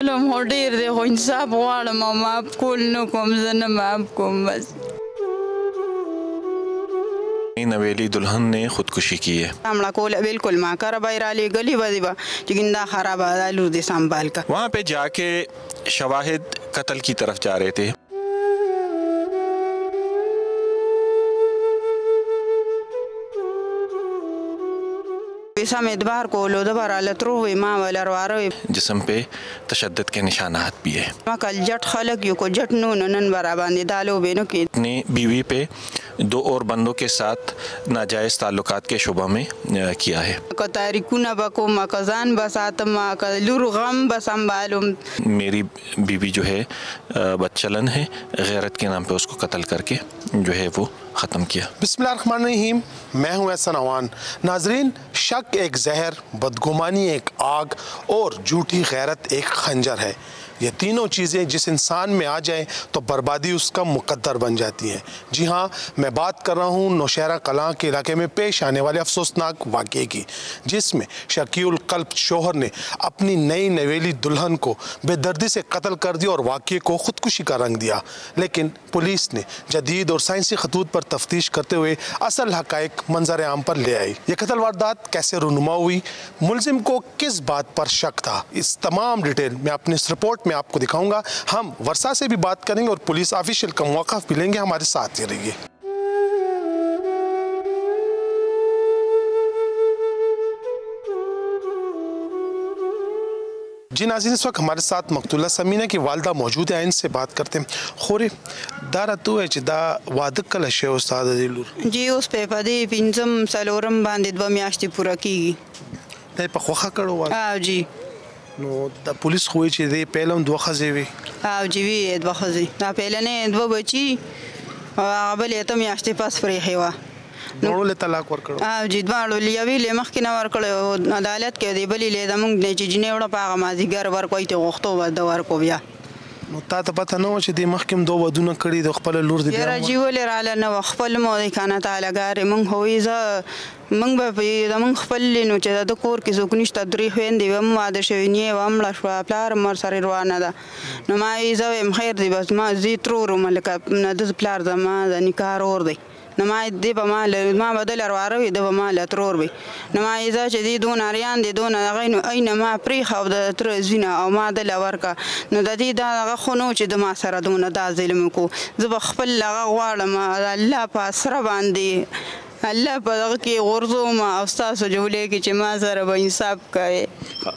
لم هو ډیر دی خو انصاف غواړم او معاف کول نه کوم زه نه معاف کوم بس نویلی دلہن نے خودکشی کی ہے ہمڑا کول بالکل ماں کر بائرالی گلی بدی با چگندہ خراب آلو دے سنبھال کا وہاں پہ جا کے شواہد قتل کی طرف جا رہے تھے پیسا میں ادبار کولو دوبارہ لترووی ماں والا رواروی جسم پہ تشدد کے نشانات بھی ہے ماں کل جٹ خلق یو کو جٹ نون براباندی دالو بینو کی اپنی بیوی پہ 2 اور بندوں کے ساتھ ناجائز تعلقات کے شعبہ میں کیا ہے تاریکونا بکو مکزان بساتم لور غم بسنبالم میری بیوی جو ہے بدچلن ہے غیرت کے نام پہ اس کو قتل کر کے جو ہے وہ ختم کیا بسم اللہ الرحمن الرحیم میں ہوں احسن عوان ناظرین شک ایک زہر بدگمانی ایک آگ اور جھوٹی غیرت ایک خنجر ہے یہ تینوں چیزیں جس انسان میں آ جائیں تو بربادی اس کا مقدر بن جاتی ہیں جی ہاں میں بات کر رہا ہوں نوشہرہ کلاں کے علاقے میں پیش آنے والے افسوسناک واقعے کی جس میں شقی القلب شوہر نے اپنی نئی نویلی دلہن کو بے دردی سے قتل کر دیا اور واقعے کو خودکشی کا رنگ دیا لیکن پولیس نے جدید اور سائنسی خطوط پر تفتیش کرتے ہوئے اصل حقائق منظر عام پر لے آئی یہ قتل واردات کیسے رونما ہوئی ملزم کو کس بات پر شک تھا اس تمام ڈیٹیل میں اپنے اس رپورٹ میں آپ کو دکھاؤں گا ہم ورثہ سے بھی بات کریں گے اور پولیس آفیشل کا موقف بھی لیں گے ہمارے ساتھ ہی رہیے جی ناظرین اس وقت ہمارے ساتھ مقتولہ سمینہ کی والدہ موجود ہیں ان سے بات کرتے ہیں خورے دارا تو ہے چی دا وعدک کل شے استاد دیلور جی اس پہ پدی پینزم سلورم باندید با میاشتی پورا کی گی دا پا خوخا کرو والا جی نو دا پولیس خوئی چی دے پہلم 2 خزے وی جی وی 2 خزے دا پہلنے 2 بچی آبل ایتم میاشتی پاس فریحی وا دوڑو لے طلاق ور کرو جی دوارو لیاوی لے مخینا ور کرو عدالت کے دی بلی لے دا منگ نے چی جنے وڑا پاگا مازی گر ور کوئی تے غختو با دوار کو بیا نو تا ته پته نه و چې د محکم 2 ودونه کړي د خپل لور دی یاره جی ولې راله نه خپل مو دی کنه تعالی ګارې مونږ هوی زه مونږ به د مونږ خپل نو چې د کور کې څوک نشته 3 خویندې وم واده شوي نیې ومړه شوه پلار مر سره روانه ده نو ما یې زه ویم خیر دی بس ما زی ترور وم لکه د پلار زما د نکاح ورور دی نو ما دی به ما بدل ورواروي د به ما له ترور وي نو ما یې زه چې دی دون اریان دی دون هغه نو اینه ما پریښه او د تره زوینه او ما دله ورکه نو د دې دا هغه خو نو چې د ما سره دونه دا ظلم وکړو زه به خپل هغه غواړم الله په اسره باندې الله په دغه کې غورځوم او ستاسو جولې کې چې ما سره به انصاف کوي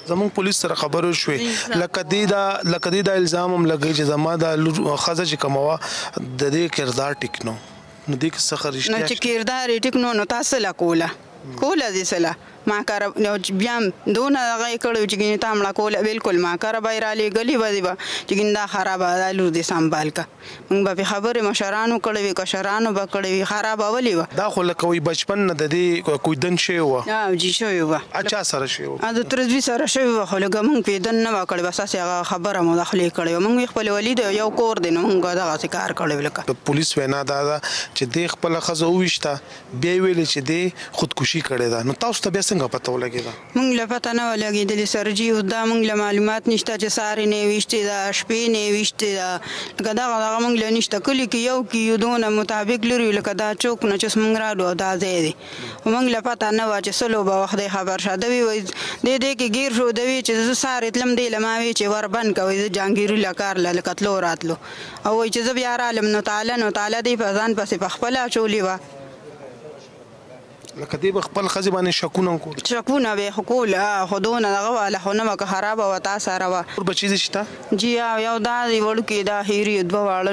زمونږ پولیس سره خبرو شوې لکه دی دا الزام هم لګوي چې زما دا ښځه چې کومه وه د دې کردار ټیک نو نو دې کې څه رښتیا نو چې کردار یې ټیک نو تاسو له کوله دې سله ما کار بیا دونه هغه یې کړی چې ګینې تا مړه کوله بالکل ما کار بایرالې ګلي بدی به چې ګیندا خرابه دا لور دې سنبھال کا موږ به خبرې مشرانو کړې وي کشرانو به کړې وي خرابولې وه دا خو لکه وایي بچپن نه د دې کوئی دن شوی وه جي شوی وه چا سره شوی وه د ترزوي سره شوی وه خو لږه موږ پې دن نه وه کړې بس هسې هغه خبره مو د خولې کړې وه موږ خپل ولید یو کور دی نو موږ دغسې کار کړی و لکه د پولیس وینا دا ده چې دې خپله ښځه وویشته بیا یې ویلې چې دې خودکشي کړې ده نو تاسو ته بیا څنګه پته ولګېده مونږ له پته نه ولګېدلې سر جي اوس دا مونږ له معلومات نشته چې سارې نه یې ویشتې ده شپې نه یې ویشتې ده لکه دغه مونږ له نشته کلي کې یو کې یو دونه مطابق لري لکه دا چوک نه چې مونږ رالو او دا ځای دی مونږ له پته نه وه چې سلو به وخت دی خبر شه دوی وایي دې کې ګیر شو دوی چې زه سارې تلم دی له ما وی چې ور بند کوئ زه جهانګیري له کار له لکه تلو راتلو او وایي چې زه بیا رالم نو تعالی دی په ځان پسې په خپله اچولې وه لکه دې به خپل ښځې باندې شکونه وکړو شکونه به یې خو کول خو دونه دغه واله خو نه وه که خرابه وه تا سره وه نور بچي دې شته جی یو دا دی وړوکې دا هیري 2 واړه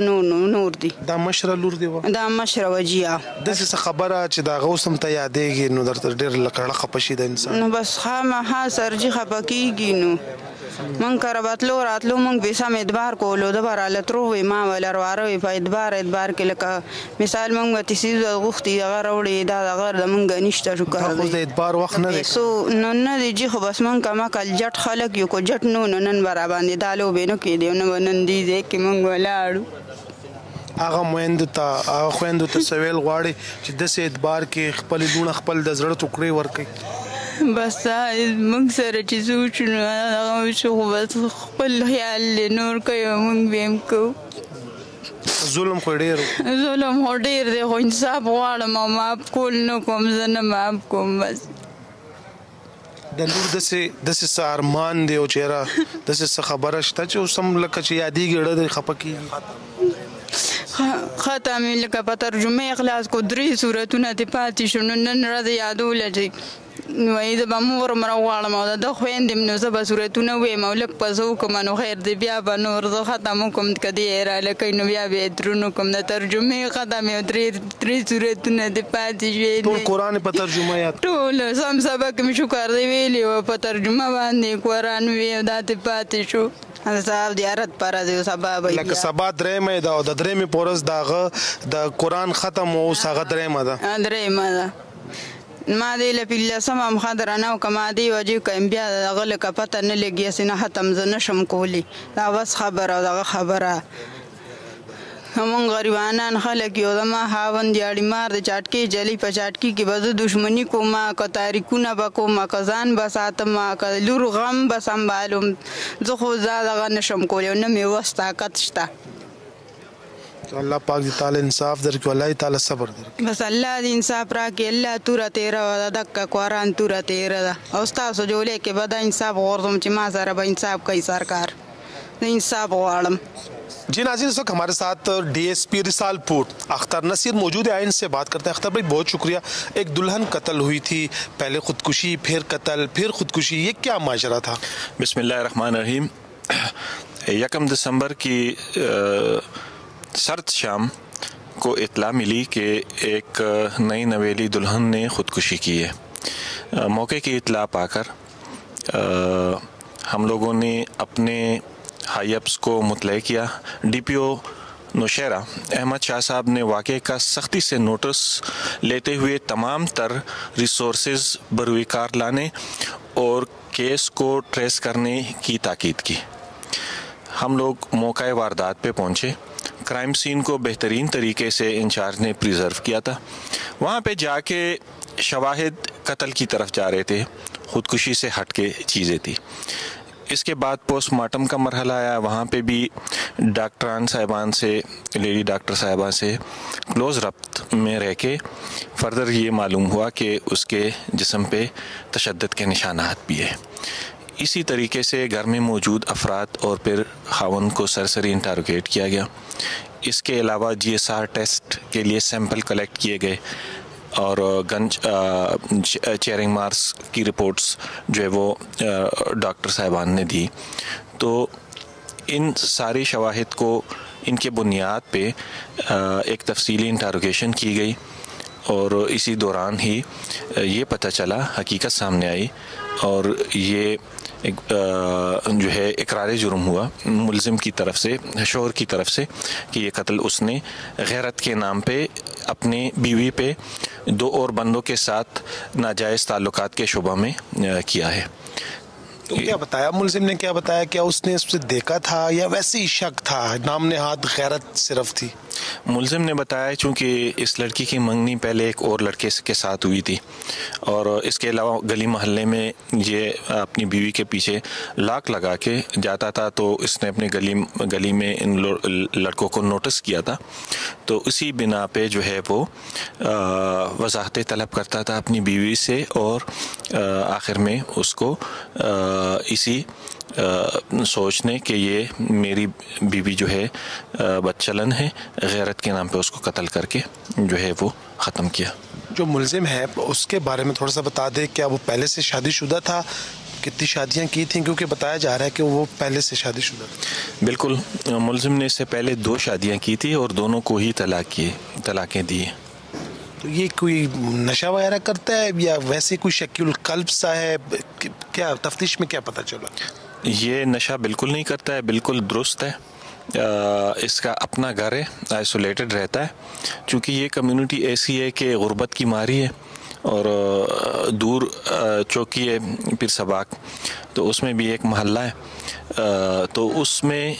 نور دي دا مشره لور دی وه دا مشره وه جی داسې څه خبره چې د هغه اوس هم ته یادېږي نو درته ډېر لکړه خفه شي د انسان نو بس خامخا سرجي خفه کېږي نو من کره بتلو راتلو مونږ به سم ادبار کولو دوباره لترووی ما ولا رواروي په ادبار کې لکه مثال مونږ ته سیز غوښتي هغه راوړي دا هغه د مونږ نشته شو کار خو د ادبار وخت نه دی سو نو نه دی جی خو بس مونږ کما کل جټ خلک یو کو جټ نو نن برابر باندې دالو بینو کې دی نو نن دی کې مونږ ولاړو هغه خویندو ته سویل غواړي چې داسې ادبار کې خپل لونه خپل د زړه ټوکړې ورکړي بس موږ سره چې سوچونه هغه وشو خو بس خپل خیال دی نور کوي موږ به هم کوو. ظلم خو ډېر ظلم خو ډېر دی خو انصاف غواړم او معاف کول نه کوم زه نه معاف کوم. بس د لور داسې څه ارمان دی او چېره داسې څه خبره شته چې اوس هم لکه چې یادېږي زړه دې خفه کېږي؟ ختم لکه په ترجمه اخلاص کو 3 سورتونه دې پاتې شو نو نن ورځ یادوله چې وایي زه به مور مره غواړم او د ده خویندې م نو زه به سورتونه ویم او لږ په زه وکړم نو خیر دی بیا به نور زه ختم وکړم که دې یې راله کوي نو بیا به یې درون وکړم. د ترجمې ختم یو 3 سورتونه دې پاتې شوې ټول قرآن په ترجمه یاد ټول سم سبق مې شکر دی ویلي و په ترجمه باندې قرآن وی او دا دې پاتې شو. صاحب دیارت پر دی سبا به لکه سبا درېمه ده او د درېمې په ورځ د هغه د قرآن ختم اوس هغه درېمه ده. درېمه ده ما دې له پنځلسمه هم ښه درنه وکړه ما دې وجې وکړم بیا د هغه لکه پته نه لګي هسې نه ختم زه نه شم کولی دا بس خبره او دغه خبره. همون غریبانان خلک یو زما خاوند یاړي مار د چاټکۍ جلی په چاټکۍ کې به زه دښمني کوم که تاریکونه به کوم که ځان به ساتم که لور غم به سنبالم زه خو زه دغه نه شم کولی او نه مې وس طاقت شته. الله پاک دې تعالی انصاف درکړي الله دې تعالی صبر درکړي. بس الله دې انصاف راکړي الله توره تېره وه ده دکه قرآن توره تېره ده او ستاسو جولې کې به دا انصاف غورځم چې ما سره به انصاف کوي سرکار زه انصاف غواړم. جی ناظرین اس وقت ہمارے ساتھ ڈی ایس پی رسال پور اختر نصیر موجود ہے. آئین سے بات کرتے ہیں. اختر بھائی بہت شکریہ. ایک دلہن قتل ہوئی تھی پہلے خودکشی پھر قتل پھر خودکشی یہ کیا ماجرا تھا؟ بسم اللہ الرحمن الرحیم. 1 دسمبر کی سرد شام کو اطلاع ملی کہ ایک نئی نویلی دلہن نے خودکشی کی ہے. موقع کی اطلاع پا کر ہم لوگوں نے اپنے ہائی اپس کو مطلع کیا. ڈی پی او نوشہرہ احمد شاہ صاحب نے واقعے کا سختی سے نوٹس لیتے ہوئے تمام تر ریسورسز بروئے کار لانے اور کیس کو ٹریس کرنے کی تاکید کی. ہم لوگ موقع واردات پہ پہنچے. کرائم سین کو بہترین طریقے سے انچارج نے پریزرو کیا تھا. وہاں پہ جا کے شواہد قتل کی طرف جا رہے تھے. خودکشی سے ہٹ کے چیزیں تھی. اس کے بعد پوسٹ مارٹم کا مرحلہ آیا. وہاں پہ بھی ڈاکٹران صاحبان سے لیڈی ڈاکٹر صاحبہ سے کلوز ربط میں رہ کے فردر یہ معلوم ہوا کہ اس کے جسم پہ تشدد کے نشانات بھی ہیں. اسی طریقے سے گھر میں موجود افراد اور پھر خاوند کو سرسری انٹروگیٹ کیا گیا. اس کے علاوہ GSR ٹیسٹ کے لیے سیمپل کلیکٹ کیے گئے اور گن چیرنگ مارکس کی رپورٹس جو ہے وہ ڈاکٹر صاحبان نے دی. تو ان ساری شواہد کو ان کے بنیاد پہ ایک تفصیلی انٹروگیشن کی گئی اور اسی دوران ہی یہ پتہ چلا حقیقت سامنے آئی اور یہ جو ہے اقرار جرم ہوا ملزم کی طرف سے شوہر کی طرف سے کہ یہ قتل اس نے غیرت کے نام پہ اپنے بیوی پہ 2 اور بندوں کے ساتھ ناجائز تعلقات کے شعبہ میں کیا ہے. تو کیا بتایا ملزم نے؟ کیا بتایا؟ کیا اس نے اس سے دیکھا تھا یا ویسے ہی شک تھا؟ نام نہاد غیرت صرف تھی. ملزم نے بتایا چونکہ اس لڑکی کی منگنی پہلے ایک اور لڑکے کے ساتھ ہوئی تھی اور اس کے علاوہ گلی محلے میں یہ اپنی بیوی کے پیچھے لاک لگا کے جاتا تھا. تو اس نے اپنے گلی میں ان لڑکوں کو نوٹس کیا تھا. تو اسی بنا پہ جو ہے وہ وضاحتیں طلب کرتا تھا اپنی بیوی سے اور آخر میں اس کو اسی سوچنے کہ یہ میری بیوی جو ہے بدچلن ہے غیرت کے نام پہ اس کو قتل کر کے جو ہے وہ ختم کیا. جو ملزم ہے اس کے بارے میں تھوڑا سا بتا دیں. کیا وہ پہلے سے شادی شدہ تھا؟ کتنی شادیاں کی تھیں؟ کیونکہ بتایا جا رہا ہے کہ وہ پہلے سے شادی شدہ تھا. بالکل ملزم نے اس سے پہلے 2 شادیاں کی تھی اور دونوں کو ہی طلاقیں دی. تو یہ کوئی نشہ وغیرہ کرتا ہے یا ویسے کوئی شکی القلب سا ہے؟ کیا تفتیش میں کیا پتہ چلا؟ یہ نشہ بالکل نہیں کرتا ہے. بالکل درست ہے. اس کا اپنا گھر ہے. آئسولیٹڈ رہتا ہے. چونکہ یہ کمیونٹی ایسی ہے کہ غربت کی ماری ہے اور دور چوکی ہے پھر سباق. تو اس میں بھی ایک محلہ ہے. تو اس میں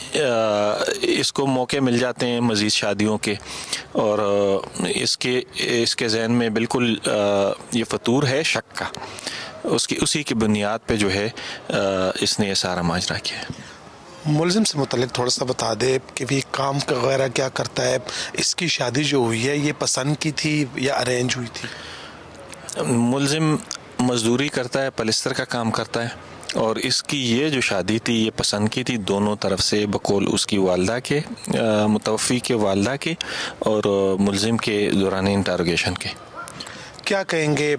اس کو موقع مل جاتے ہیں مزید شادیوں کے اور اس کے ذہن میں بالکل یہ فطور ہے شک کا اسی کی بنیاد پہ جو ہے اس نے یہ سارا ماجرا کیا ہے۔ ملزم سے متعلق تھوڑا سا بتا دے کہ بھی کام وغیرہ کیا کرتا ہے، اس کی شادی جو ہوئی ہے یہ پسند کی تھی یا ارینج ہوئی تھی؟ ملزم مزدوری کرتا ہے، پلستر کا کام کرتا ہے، اور اس کی یہ جو شادی تھی یہ پسند کی تھی دونوں طرف سے، بقول اس کی والدہ کے، متوفی کے والدہ کے، اور ملزم کے دوران انٹروگیشن کے۔ کیا کہیں گے،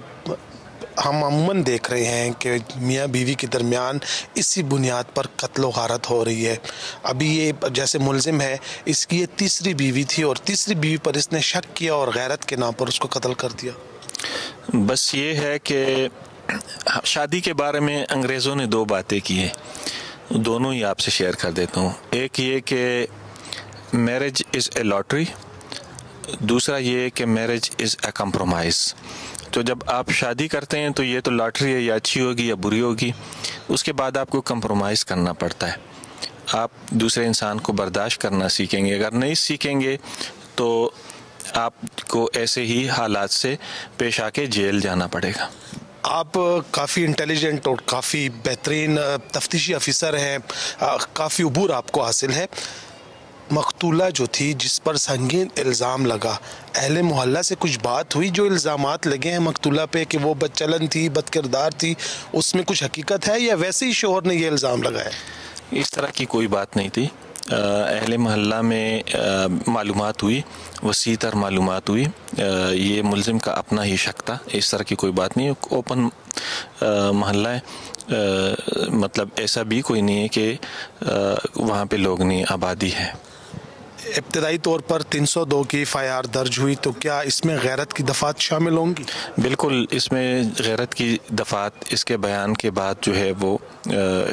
ہم عموماً دیکھ رہے ہیں کہ میاں بیوی کے درمیان اسی بنیاد پر قتل و غارت ہو رہی ہے۔ ابھی یہ جیسے ملزم ہے، اس کی یہ تیسری بیوی تھی اور تیسری بیوی پر اس نے شک کیا اور غیرت کے نام پر اس کو قتل کر دیا۔ بس یہ ہے کہ شادی کے بارے میں انگریزوں نے 2 باتیں کی ہیں، دونوں ہی آپ سے شیئر کر دیتا ہوں۔ ایک یہ کہ میرج از اے لاٹری، دوسرا یہ کہ میرج از اے کمپرومائز۔ تو جب آپ شادی کرتے ہیں تو یہ تو لاٹری ہے، یا اچھی ہوگی یا بری ہوگی، اس کے بعد آپ کو کمپرومائز کرنا پڑتا ہے، آپ دوسرے انسان کو برداشت کرنا سیکھیں گے۔ اگر نہیں سیکھیں گے تو آپ کو ایسے ہی حالات سے پیش آ کے جیل جانا پڑے گا۔ آپ کافی انٹیلیجنٹ اور کافی بہترین تفتیشی افیسر ہیں، کافی عبور آپ کو حاصل ہے۔ مقتولہ جو تھی جس پر سنگین الزام لگا، اہل محلہ سے کچھ بات ہوئی؟ جو الزامات لگے ہیں مقتولہ پہ کہ وہ بد چلن تھی، بد کردار تھی، اس میں کچھ حقیقت ہے یا ویسے ہی شوہر نے یہ الزام لگایا؟ اس طرح کی کوئی بات نہیں تھی۔ اہل محلہ میں معلومات ہوئی، وسیع تر معلومات ہوئی، یہ ملزم کا اپنا ہی شک تھا، اس طرح کی کوئی بات نہیں ہے۔ اوپن محلہ ہے، مطلب ایسا بھی کوئی نہیں ہے کہ وہاں پہ لوگ نہیں، آبادی ہے۔ ابتدائی طور پر 302 کی FIR درج ہوئی، تو کیا اس میں غیرت کی دفعات شامل ہوں گی؟ بالکل، اس میں غیرت کی دفعات اس کے بیان کے بعد جو ہے وہ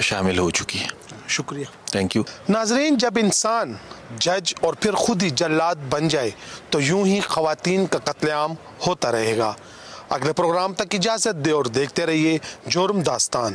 شامل ہو چکی ہے۔ شکریہ، تھینک یو۔ ناظرین، جب انسان جج اور پھر خود ہی جلاد بن جائے تو یوں ہی خواتین کا قتل عام ہوتا رہے گا۔ اگلے پروگرام تک اجازت دے اور دیکھتے رہیے جرم داستان۔